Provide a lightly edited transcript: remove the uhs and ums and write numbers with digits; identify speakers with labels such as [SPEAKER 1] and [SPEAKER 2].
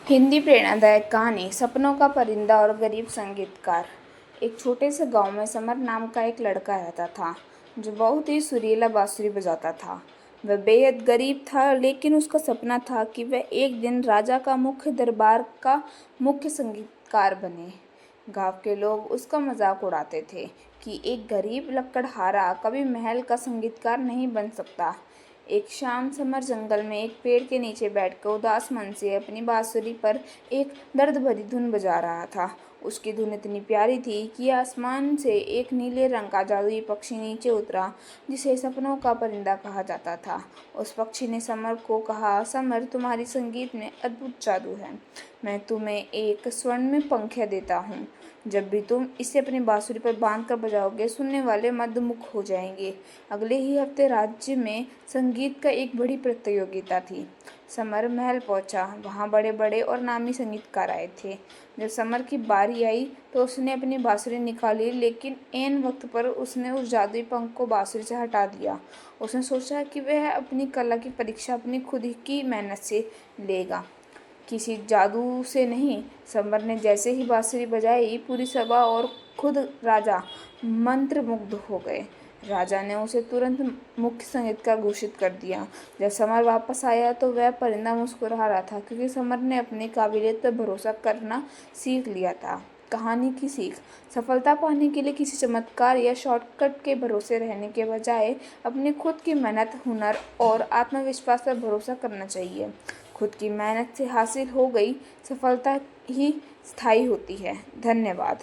[SPEAKER 1] हिंदी प्रेरणादायक कहानी सपनों का परिंदा और गरीब संगीतकार। एक छोटे से गांव में समर नाम का एक लड़का रहता था जो बहुत ही सुरीला बांसुरी बजाता था। वह बेहद गरीब था, लेकिन उसका सपना था कि वह एक दिन राजा का मुख्य दरबार का मुख्य संगीतकार बने। गांव के लोग उसका मजाक उड़ाते थे कि एक गरीब लकड़हारा कभी महल का संगीतकार नहीं बन सकता। एक शाम समर जंगल में एक पेड़ के नीचे बैठकर उदास मन से अपनी बांसुरी पर एक दर्द भरी धुन बजा रहा था। उसकी धुन इतनी प्यारी थी कि आसमान से एक नीले रंग का जादुई पक्षी नीचे उतरा, जिसे सपनों का परिंदा कहा जाता था। उस पक्षी ने समर को कहा, समर, तुम्हारी संगीत में अद्भुत जादू है। मैं तुम्हें एक स्वर्णिम पंख देता हूँ। जब भी तुम इसे अपनी बांसुरी पर बांधकर बजाओगे, सुनने वाले मंत्रमुग्ध हो जाएंगे। अगले ही हफ्ते राज्य में संगीत का एक बड़ी प्रतियोगिता थी। समर महल पहुंचा। वहां बड़े बड़े और नामी संगीतकार आए थे। जब समर की बारी आई तो उसने अपनी बांसुरी निकाली, लेकिन ऐन वक्त पर उसने उस जादुई पंख को बांसुरी से हटा दिया। उसने सोचा कि वह अपनी कला की परीक्षा अपनी खुद की मेहनत से लेगा, किसी जादू से नहीं। समर ने जैसे ही बांसुरी बजाई, पूरी सभा और खुद राजा मंत्रमुग्ध हो गए। राजा ने उसे तुरंत मुख्य संगीतकार घोषित कर दिया। जब समर वापस आया तो वह परिंदा मुस्कुरा रहा था, क्योंकि समर ने अपनी काबिलियत पर भरोसा करना सीख लिया था। कहानी की सीख: सफलता पाने के लिए किसी चमत्कार या शॉर्टकट के भरोसे रहने के बजाय अपनी खुद की मेहनत, हुनर और आत्मविश्वास पर भरोसा करना चाहिए। खुद की मेहनत से हासिल हो गई सफलता ही स्थायी होती है। धन्यवाद।